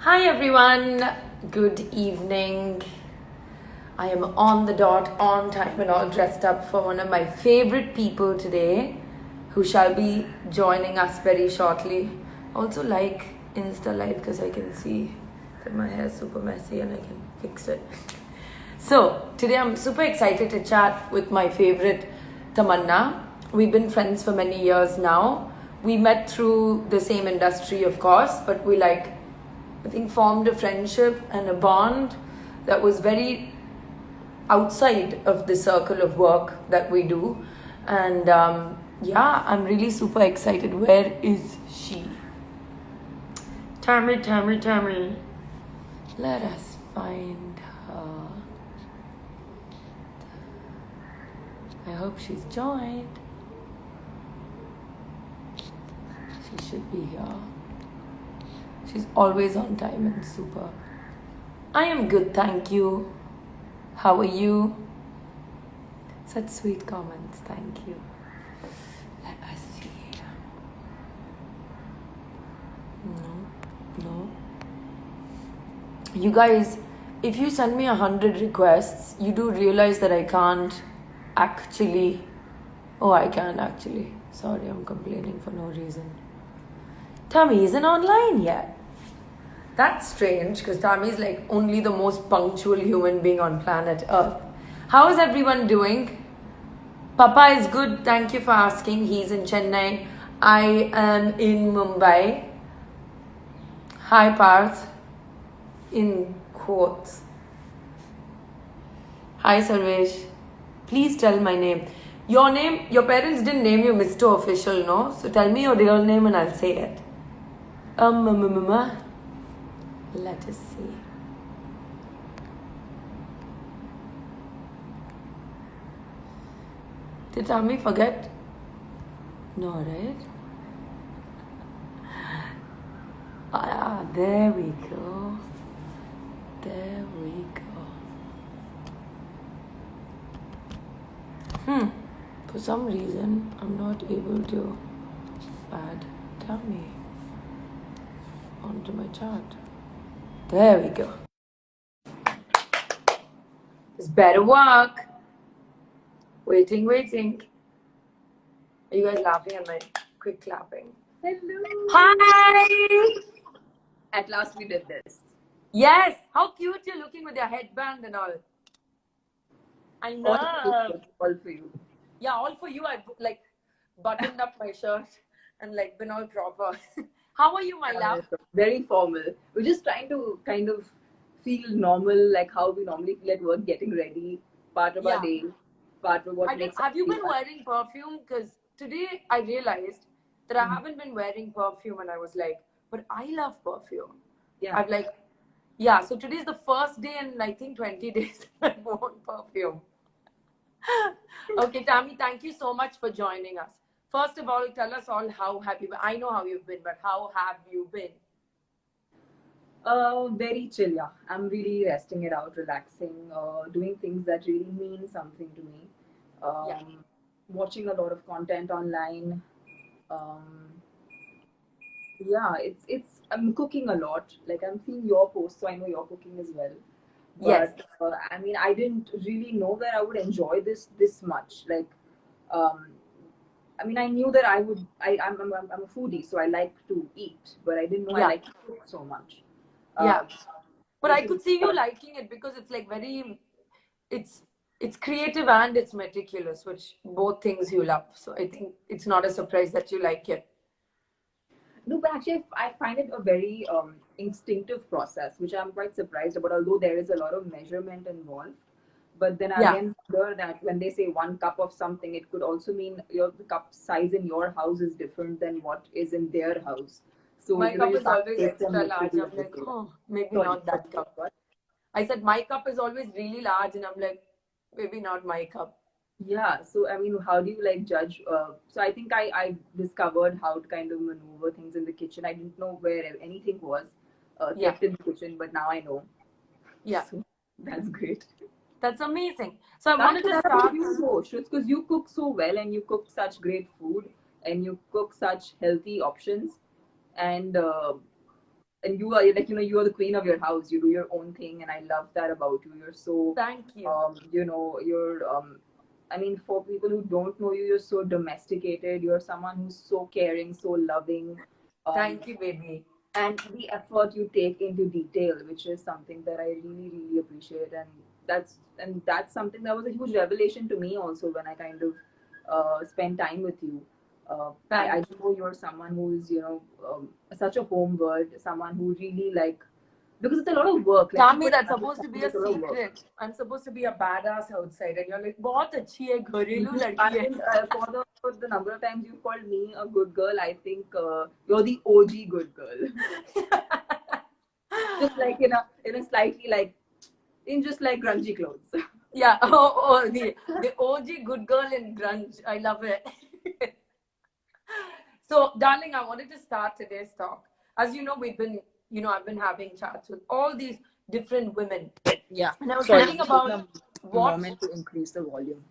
Hi everyone, good evening. I am on the dot, on time, and all dressed up for one of my favorite people today who shall be joining us very shortly. Also, like Insta Live because I can see that my hair is super messy and I can fix it. So, today I'm super excited to chat with my favorite Tamanna. We've been friends for many years now. We met through the same industry, of course, but we I think formed a friendship and a bond that was very outside of the circle of work that we do. And yeah, I'm really super excited. Where is she? Tammy. Let us find her. I hope she's joined. She should be here. She's always on time and super. I am good, thank you. How are you? Such sweet comments, thank you. Let us see. No. You guys, if you send me 100 requests, you do realize that I can't actually. Oh, I can actually. Sorry, I'm complaining for no reason. Tammy isn't online yet. That's strange because Tammy is like only the most punctual human being on planet Earth. How is everyone doing? Papa is good, thank you for asking. He's in Chennai. I am in Mumbai. Hi Parth. In quotes. Hi Sarvesh. Please tell my name. Your name, your parents didn't name you Mr. Official, no? So tell me your real name and I'll say it. Let us see. Did Tammy forget? No, right? There we go. For some reason, I'm not able to add Tammy onto my chart. There we go. This better work. Waiting. Are you guys laughing at my quick clapping? Hello. Hi! At last we did this. Yes! How cute you're looking with your headband and all. I know. All for you. Yeah, all for you. I buttoned up my shirt and been all proper. How are you, my love? Very formal. We're just trying to kind of feel normal, like how we normally feel at work, getting ready, part of our day, part of what makes us Have you been feel wearing perfume? Because today I realized that I haven't been wearing perfume and I was like, but I love perfume. Yeah. So today's the first day in I think 20 days I've worn perfume. Okay, Tammy, thank you so much for joining us. First of all, tell us all how have you been? I know how you've been, but how have you been? Very chill, yeah. I'm really resting it out, relaxing, doing things that really mean something to me. Watching a lot of content online. Um, yeah, it's I'm cooking a lot. Like I'm seeing your posts, so I know you're cooking as well. Yes. But I mean, I didn't really know that I would enjoy this much. Um, I mean, I knew that I would. I'm a foodie, so I like to eat, but I didn't know I Yeah. like to cook so much. Yeah. Um, But which I is could see you liking it because it's it's creative and it's meticulous, which both things you love. So I think it's not a surprise that you like it. no, but actually, I find it a very instinctive process, which I'm quite surprised about. Although there is a lot of measurement involved, but then Yeah. again, wonder that when they say 1 cup of something, it could also mean the cup size in your house is different than what is in their house. So My cup you is can't always take them extra large. literally I'm when they like, say that. oh, maybe Sorry, not that cup. what? I said my cup is always really large, and I'm like, maybe not my cup. Yeah, so I mean, how do you like judge? So I think I discovered how to kind of maneuver things in the kitchen. I didn't know where anything was Yeah. kept in the kitchen, but now I know. Yeah. So that's great. That's amazing. So I That wanted to that start. about you though, because you cook so well and you cook such great food and you cook such healthy options, and and you are like, you are the queen of your house. You do your own thing, and I love that about you. You're so, Thank you. you're I mean, for people who don't know you, you're so domesticated. You're someone who's so caring, so loving. Thank you, baby. And the effort you take into detail, which is something that I really, really appreciate. And that's something that was a huge revelation to me also when I kind of spend time with you. I Thank know you're someone who's, such a home bird, someone who really like, because it's a lot of work. Like Tami, people that's don't supposed to understand be a it's a lot of work. secret. I'm supposed to be a badass outside, and you're like, बहुत अच्छी है, घरेलू I लड़की है. think for the number of times you've called me a good girl, I think you're the OG good girl. Just like in a slightly like in just like grungy clothes. Yeah, the OG good girl in grunge. I love it. So, darling, I wanted to start today's talk. As you know, I've been having chats with all these different women. Yeah. And I was Sorry, thinking just taking about a what. moment to increase the volume.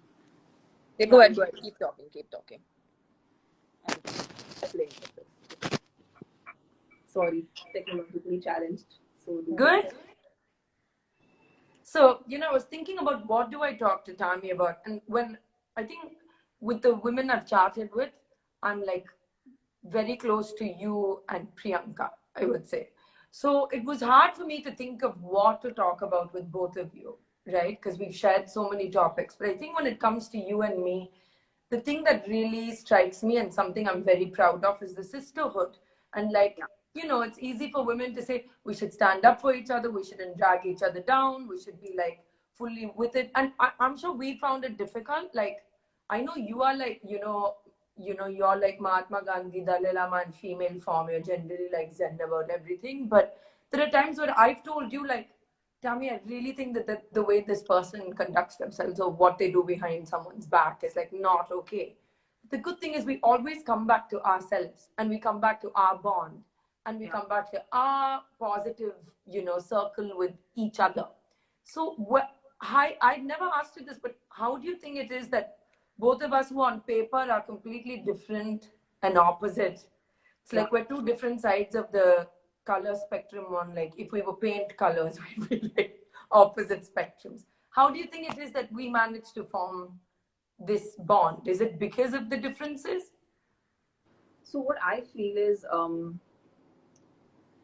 Yeah, go ahead. Keep talking. Keep talking. I'm playing with this. Sorry, technologically challenged. So Good. So, I was thinking about what do I talk to Tami about? And when I think with the women I've chatted with, I'm like very close to you and Priyanka, I would say. So it was hard for me to think of what to talk about with both of you, right? Because we've shared so many topics. But I think when it comes to you and me, the thing that really strikes me and something I'm very proud of is the sisterhood. And like, it's easy for women to say we should stand up for each other, we shouldn't drag each other down, we should be like fully with it. And I'm sure we found it difficult. Like, I know you are like, you're like Mahatma Gandhi, Dalai Lama, and female form. You're generally like zen about everything. But there are times where I've told you, like, Tami, I really think that the way this person conducts themselves or what they do behind someone's back is like not okay. The good thing is we always come back to ourselves and we come back to our bond and we come back to our positive, circle with each other. So, I'd never asked you this, but how do you think it is that both of us who on paper are completely different and opposite? It's like we're two different sides of the color spectrum on, like, if we were paint colors, we'd be like opposite spectrums. How do you think it is that we managed to form this bond? Is it because of the differences? So what I feel is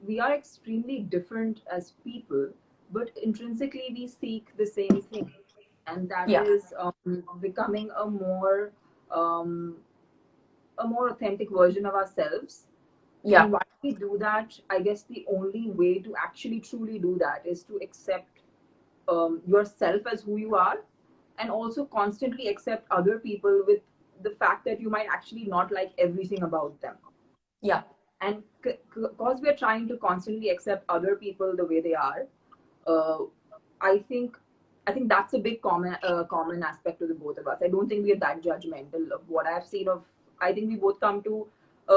we are extremely different as people, but intrinsically we seek the same thing, and that Yeah. is becoming um, a more authentic version of ourselves. Yeah. And why we do that, I guess the only way to actually truly do that is to accept yourself as who you are, and also constantly accept other people with the fact that you might actually not like everything about them. Yeah. And because we're trying to constantly accept other people the way they are, uh, I think that's a big common aspect to the both of us. I don't think we are that judgmental of what I've seen of. I think we both come to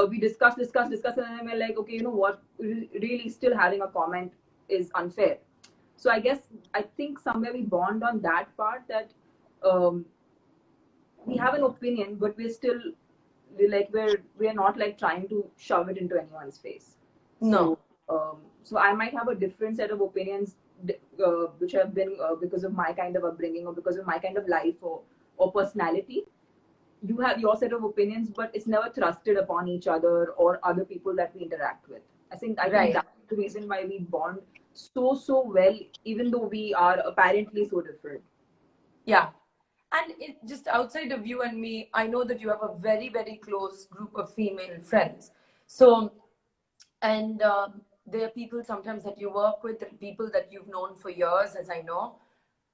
we discuss, and then we're like, okay, you know what? Really, still having a comment is unfair. So I think somewhere we bond on that part, that um, we have an opinion, but we're not like trying to shove it into anyone's face. No. So I might have a different set of opinions, which have been because of my kind of upbringing or because of my kind of life or personality. You have your set of opinions, but it's never thrusted upon each other or other people that we interact with. I think Right. that's the reason why we bond so well, even though we are apparently so different. Yeah. And just outside of you and me, I know that you have a very, very close group of female friends. So, and there are people sometimes that you work with, and people that you've known for years, as I know.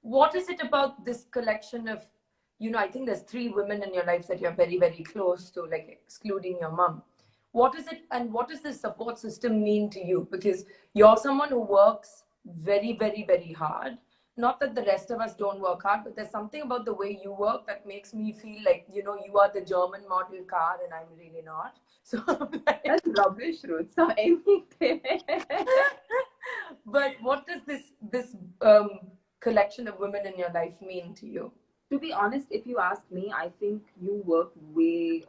What is it about this collection of, I think there's three women in your life that you're very, very close to, like excluding your mom. What is it, and what does this support system mean to you? Because you're someone who works very, very, very hard. Not that the rest of us don't work hard, but there's something about the way you work that makes me feel like, you are the German model car and I'm really not. So I'm like, That's rubbish, Ruth. So anything. but what does this collection of women in your life mean to you? To be honest, if you ask me, I think you work way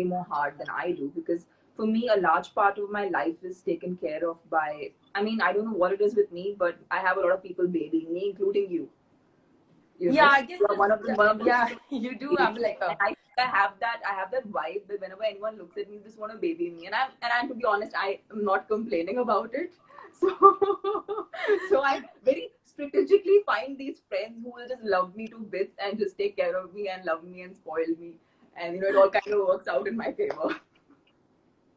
more hard than I do, because for me, a large part of my life is taken care of by, I mean, I don't know what it is with me, but I have a lot of people babying me, including you. You Yeah, know, I guess you are one of those yeah, people you do who have baby me. like And a I have that vibe that whenever anyone looks at me, they just want to baby me. And to be honest, I am not complaining about it. So so I very strategically find these friends who will just love me to bits and just take care of me and love me and spoil me. And it all kind of works out in my favor.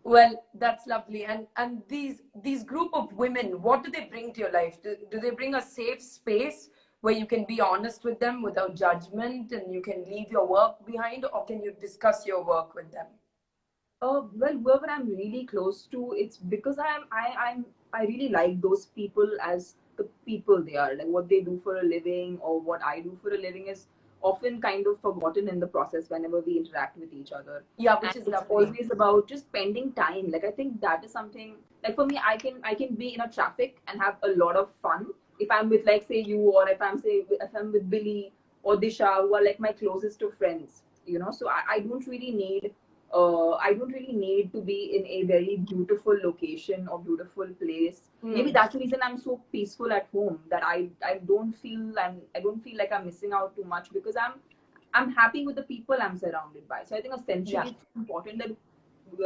well, that's lovely. And these group of women, what do they bring to your life? Do they bring a safe space where you can be honest with them without judgment and you can leave your work behind, or can you discuss your work with them? Well, whoever I'm really close to, it's because I really like those people as the people they are. Like what they do for a living or what I do for a living is often kind of forgotten in the process whenever we interact with each other. Yeah, And which is it's lovely. always about just spending time. Like I think that is something like for me, I can be in a traffic and have a lot of fun if I'm with like say you or if I'm with Billy or Disha who are like my closest of friends. So I don't really need to be in a very beautiful location or beautiful place. Maybe that's the reason I'm so peaceful at home that I don't feel like I'm missing out too much because I'm happy with the people I'm surrounded by. So I think Yeah. essentially it's important that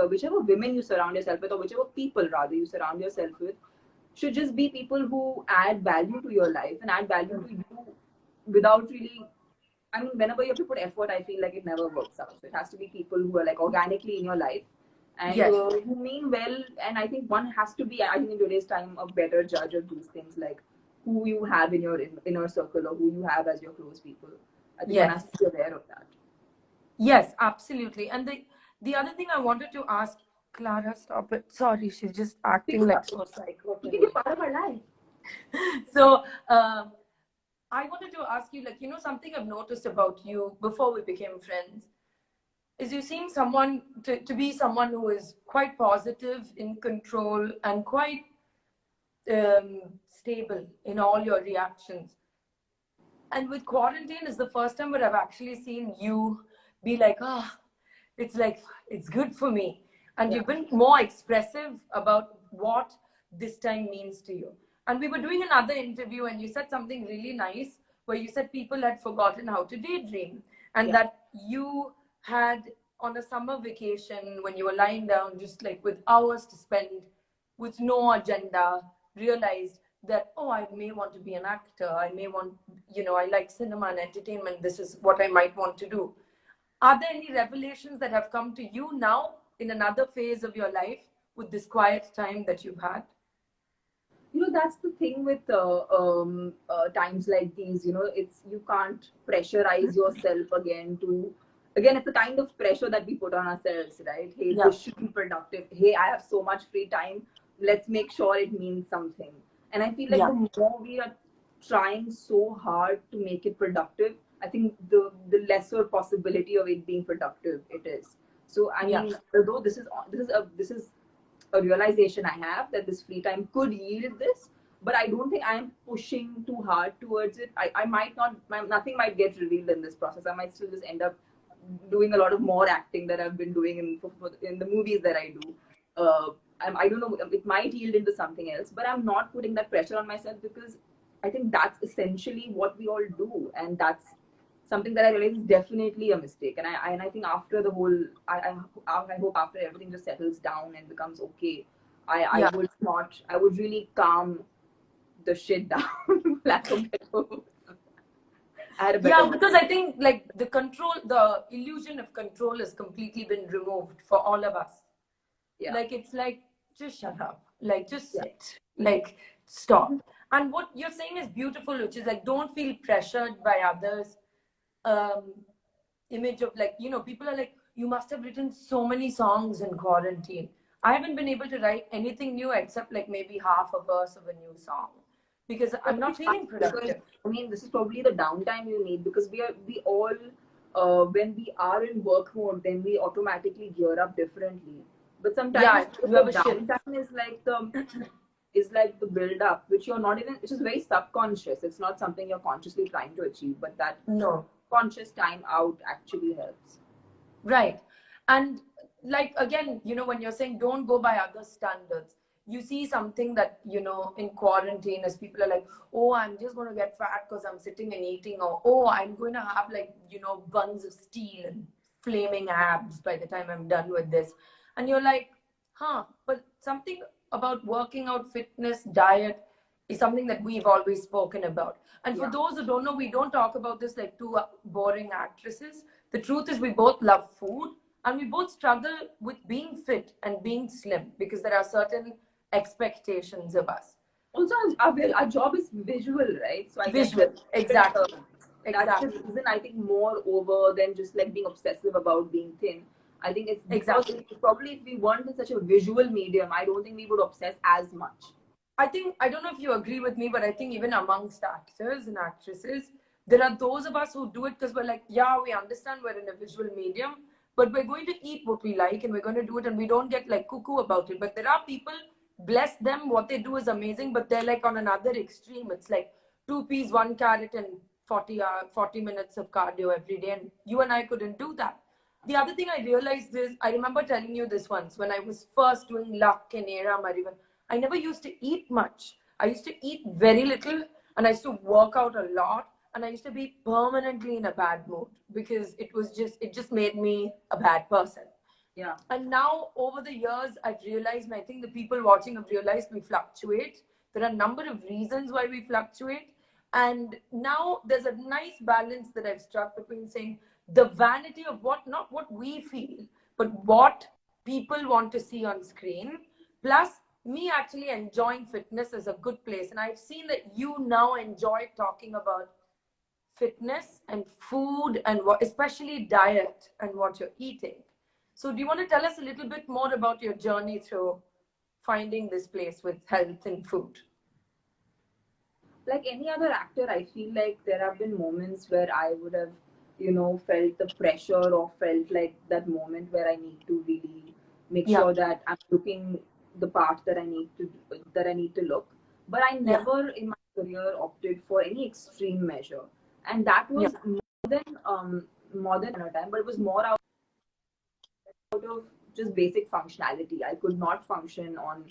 whichever women you surround yourself with or whichever people rather you surround yourself with should just be people who add value to your life and add value to you without really I mean, whenever you have to put effort, I feel like it never works out. So it has to be people who are like organically in your life and Yes. who mean well. And I think one has to be, I think in today's time, a better judge of these things, like who you have in your inner circle or who you have as your close people. I think one has Yes. to be aware of that. Yes, absolutely. And the other thing I wanted to ask, Clara, stop it. Sorry, she's just acting like so psycho You can be today. part of our life. So I wanted to ask you, like, something I've noticed about you before we became friends is you seem someone to be someone who is quite positive, in control, and quite stable in all your reactions. And with quarantine is the first time where I've actually seen you be like, it's like, it's good for me. And Yeah. you've been more expressive about what this time means to you. And we were doing another interview and you said something really nice where you said people had forgotten how to daydream and Yeah. that you had on a summer vacation when you were lying down just like with hours to spend with no agenda realized that, oh, I may want to be an actor, I may want, I like cinema and entertainment, this is what I might want to do. Are there any revelations that have come to you now in another phase of your life with this quiet time that you've had? That's the thing with times like these. It's you can't pressurize yourself again, it's the kind of pressure that we put on ourselves, right? Hey, Yeah. this should be productive. Hey, I have so much free time. Let's make sure it means something. And I feel like Yeah. the more we are trying so hard to make it productive, I think the lesser possibility of it being productive it is. So I Yeah. mean, although this is a realization I have that this free time could yield this, but I don't think I'm pushing too hard towards it. I might not, nothing might get revealed in this process. I might still just end up doing a lot of more acting that I've been doing in the movies that I do. I don't know, it might yield into something else, but I'm not putting that pressure on myself because I think that's essentially what we all do. And that's something that I realize is definitely a mistake. And I think after the whole, I hope after everything just settles down and becomes okay, I Yeah. would not, I would really calm the shit down. Lack of better words. I had a better Yeah, word. because I think like the illusion of control has completely been removed for all of us. Yeah. Like it's like just shut up, like just Yeah. sit, like stop. And what you're saying is beautiful, which is like don't feel pressured by others. Um, image of like people are like you must have written so many songs in quarantine. I haven't been able to write anything new except like maybe half a verse of a new song because I'm not feeling Because productive. I mean, this is probably the downtime you need because we all when we are in work mode, then we automatically gear up differently. But sometimes Yeah, you have the a shift. downtime is like the build up, which you're not even, which is very subconscious. It's not something you're consciously trying to achieve, but that No. conscious time out actually helps. Right. And like, again, when you're saying don't go by other standards, you see something that, in quarantine, as people are like, oh, I'm just going to get fat because I'm sitting and eating, or oh, I'm going to have, like, buns of steel and flaming abs by the time I'm done with this. And you're like, but something about working out, fitness, diet is something that we've always spoken about. And for those who don't know, we don't talk about this like two boring actresses. The truth is, we both love food, and we both struggle with being fit and being slim because there are certain expectations of us. Also, our job is visual, right? So I guess Visual, exactly. That's the reason, I think, more over than just like being obsessive about being thin. I think it's because probably if we weren't in such a visual medium, I don't think we would obsess as much. I don't know if you agree with me, but I think even amongst actors and actresses, there are those of us who do it because we're like, yeah, we understand we're in a visual medium, but we're going to eat what we like and we're going to do it, and we don't get like cuckoo about it. But there are people, bless them, what they do is amazing, but they're like on another extreme. It's like 2 peas, 1 carrot, and 40 minutes of cardio every day. And you and I couldn't do that. The other thing I realized is, I remember telling you this once when I was first doing Luck and Era Marivan. I never used to eat much. I used to eat very little, and I used to work out a lot, and I used to be permanently in a bad mood because it just made me a bad person. Yeah. And now over the years, I've realized, and I think the people watching have realized, we fluctuate. There are a number of reasons why we fluctuate. And now there's a nice balance that I've struck between saying the vanity of not what we feel, but what people want to see on screen, plus me actually enjoying fitness as a good place. And I've seen that you now enjoy talking about fitness and food and especially diet and what you're eating. So do you want to tell us a little bit more about your journey through finding this place with health and food? Like any other actor, I feel like there have been moments where I would have, felt the pressure or felt like that moment where I need to really make sure that I'm looking the part that I need to look. But I never in my career opted for any extreme measure, and that was more than a time, but it was more out of just basic functionality. I could not function on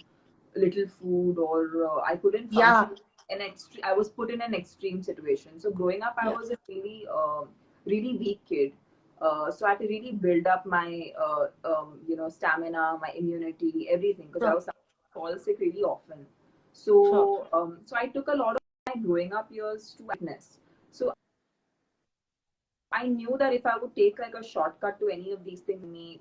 little food, or I couldn't function in extreme. I was put in an extreme situation. So growing up, I was a really weak kid. So I had to really build up my stamina, my immunity, everything, because I was fall sick really often. So so I took a lot of my growing up years to fitness. So I knew that if I would take like a shortcut to any of these things,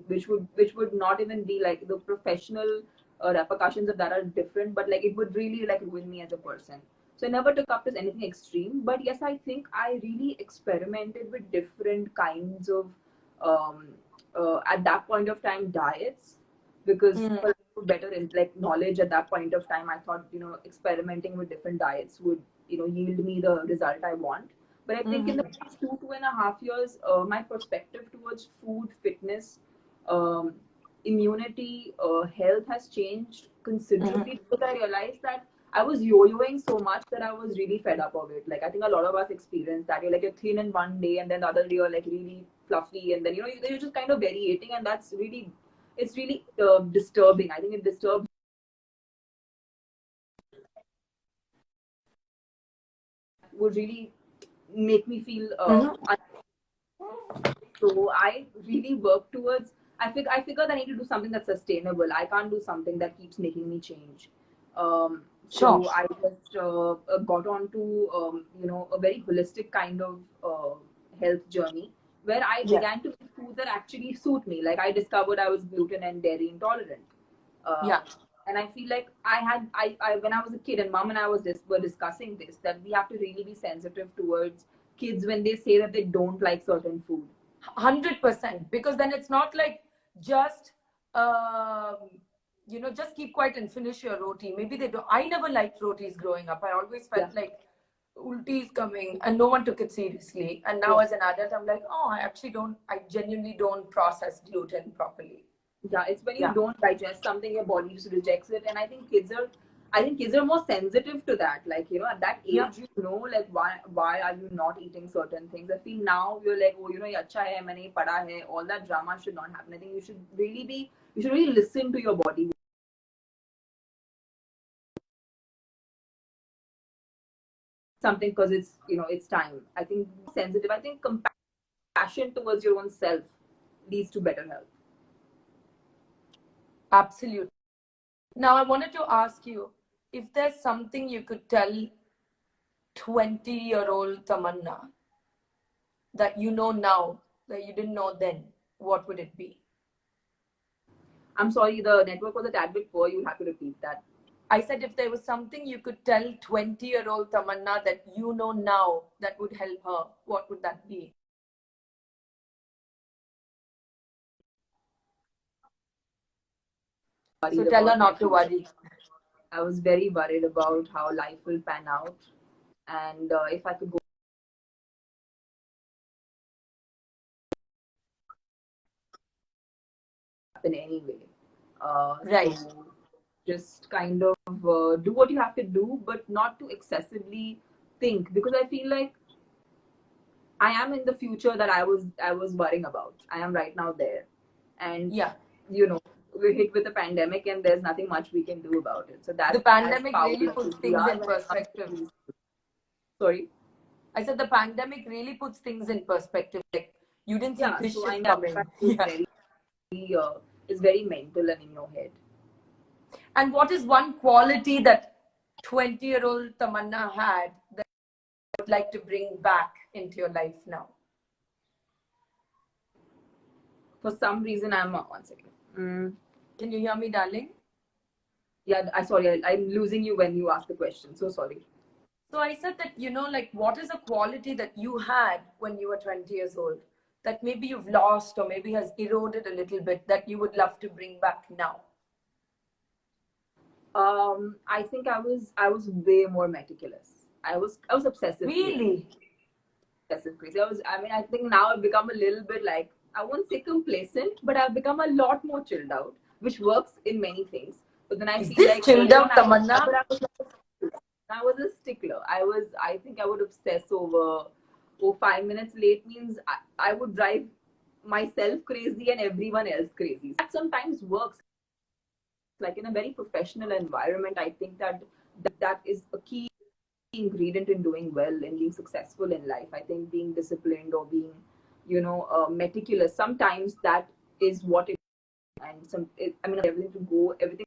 which would not even be like the professional repercussions of that are different, but like it would really like ruin me as a person. So I never took up as anything extreme. But yes, I think I really experimented with different kinds of at that point of time diets, because better in like knowledge at that point of time, I thought experimenting with different diets would yield me the result I want. But I think in the past 2.5 years, my perspective towards food, fitness, immunity, health has changed considerably, because I realized that I was yo-yoing so much that I was really fed up of it. Like I think a lot of us experience that. You're thin in one day, and then the other day you're like really fluffy, and then you're just kind of variating, and it's really disturbing. I think it disturbs. Would really make me feel so I really work towards. I figured I need to do something that's sustainable. I can't do something that keeps making me change. So I just got onto a very holistic kind of health journey, where I began to eat food that actually suit me. Like I discovered I was gluten and dairy intolerant. And I feel like I when I was a kid, and mom and I were discussing this, that we have to really be sensitive towards kids when they say that they don't like certain food. 100%, because then it's not like just just keep quiet and finish your roti. Maybe they don't. I never liked rotis growing up. I always felt like ulti is coming, and no one took it seriously. And now as an adult, I'm like, oh, I genuinely don't process gluten properly. Yeah, it's when you don't digest something, your body just rejects it. And I think I think kids are more sensitive to that. Like, you know, at that age, Yeah. you know, like why are you not eating certain things? I feel now you're like, oh, you know, ye acha hai, maine ye pada hai. All that drama should not happen. I think you should really listen to your body. Something because it's, you know, it's time. I think sensitive. I think compassion towards your own self leads to better health. Absolutely. Now, I wanted to ask you if there's something you could tell 20-year-old Tamanna that you know now that you didn't know then, what would it be? I'm sorry, the network was a tad bit poor. You'll have to repeat that. I said if there was something you could tell 20-year-old Tamanna that you know now that would help her, what would that be? So tell her not to worry. I was very worried about how life will pan out, and if I could go in any way. Right. So just kind of do what you have to do, but not to excessively think, because I feel like I am in the future that I was worrying about. I am right now there, and Yeah. you know, we're hit with a pandemic, and there's nothing much we can do about it. So The that's pandemic really puts things in when it comes perspective. to sorry. I said the pandemic really puts things in perspective. Like you didn't see Yeah, this so shit I know coming. that Yeah. is very mental and in your head. And what is one quality that 20-year-old Tamanna had that you would like to bring back into your life now? For some reason, I'm 1 second. Can you hear me, darling? Yeah, I'm losing you when you ask the question. So sorry. So I said that, like what is a quality that you had when you were 20 years old that maybe you've lost or maybe has eroded a little bit that you would love to bring back now? I think I was way more meticulous. I was obsessive. Really? Obsessive crazy. I think now I've become a little bit like, I won't say complacent, but I've become a lot more chilled out, which works in many things. But then I Is feel this like chilled earlier on out, Tamanna? I was a stickler. I think I would obsess over, 5 minutes late means I would drive myself crazy and everyone else crazy. That sometimes works. Like in a very professional environment, I think that is a key ingredient in doing well and being successful in life. I think being disciplined or being, meticulous, sometimes that is what it, and everything to go, everything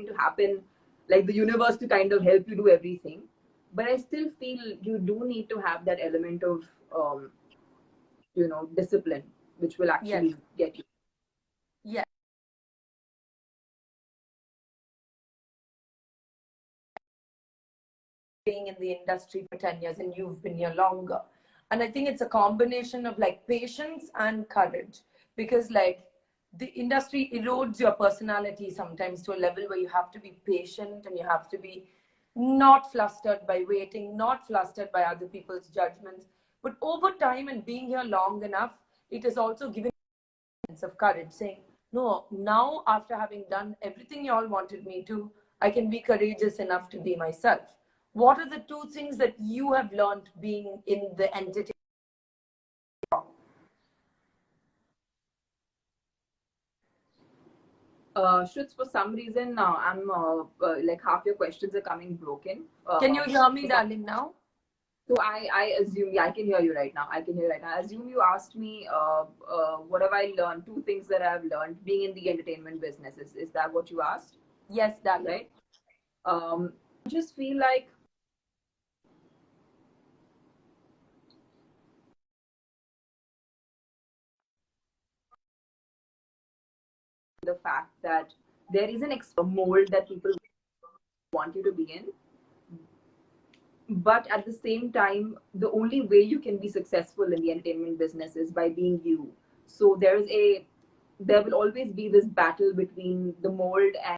to happen, like the universe to kind of help you do everything. But I still feel you do need to have that element of, discipline, which will actually Yes. get you. Yes. Being in the industry for 10 years and you've been here longer. And I think it's a combination of like patience and courage, because like the industry erodes your personality sometimes to a level where you have to be patient and you have to be not flustered by waiting, not flustered by other people's judgments. But over time and being here long enough, it has also given a sense of courage, saying, no, now after having done everything you all wanted me to, I can be courageous enough to be myself. What are the two things that you have learned being in the entertainment? Shruts, for some reason, I'm like half your questions are coming broken. Can you hear me, So darling, now? I assume, yeah, I can hear you right now. I can hear you right now. I assume you asked me, what have I learned? Two things that I've learned being in the entertainment business. Is that what you asked? Yes, darling. Right. I just feel like the fact that there is an mold that people want you to be in, but at the same time, the only way you can be successful in the entertainment business is by being you. So there will always be this battle between the mold and,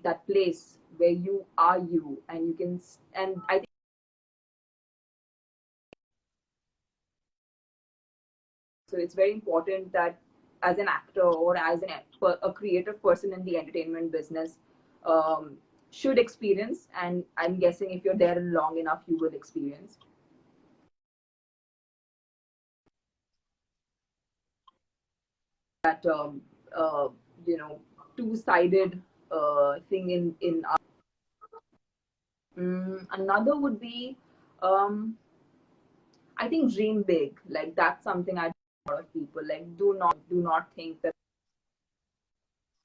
that place where you are you, and you can, and I think, So it's very important that as an actor or as a creative person in the entertainment business, should experience. And I'm guessing if you're there long enough, you will experience that you know, two-sided thing in another would be, I think, dream big. Like that's something I a lot of people like. Do not think that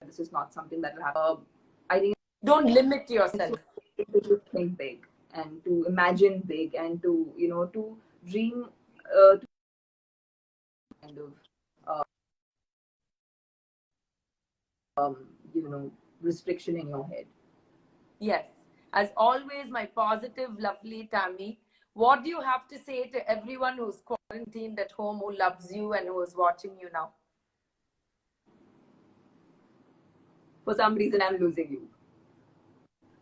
this is not something that will happen. I think Don't limit it's yourself. so important to think big and to imagine big and to, you know, to dream, to kind of um, you know, restriction in your head. Yes. As always, my positive, lovely Tammy. What do you have to say to everyone who's quarantined at home, who loves you and who is watching you now? For some reason, I'm losing you.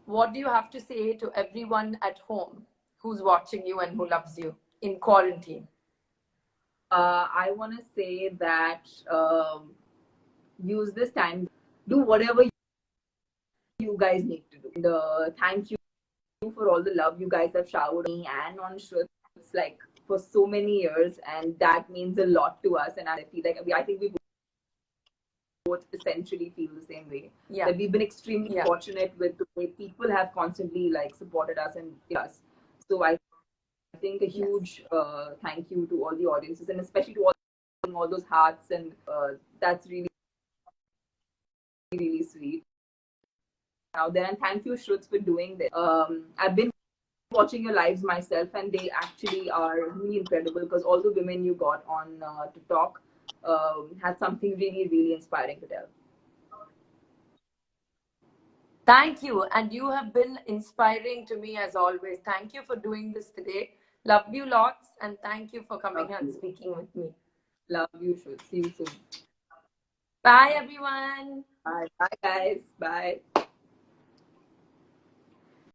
What do you have to say to everyone at home who's watching you and who loves you in quarantine? I want to say that use this time, do whatever you guys need to do. Thank you for all the love you guys have showered on me and on Shruts, like for so many years, and that means a lot to us. And I feel like I think we both essentially feel the same way. Yeah. That we've been extremely fortunate with the way people have constantly like supported us and us. So I think a huge thank you to all the audiences, and especially to all those hearts, and that's really really sweet out there. And thank you, Shruts, for doing this. I've been watching your lives myself, and they actually are really incredible because all the women you got on to talk had something really really inspiring to tell. Thank you. And you have been inspiring to me as always. Thank you for doing this today. Love you lots. And thank you for coming and speaking with me. Love you, Shruts. See you soon. Bye, everyone. Bye. Bye, guys. Bye.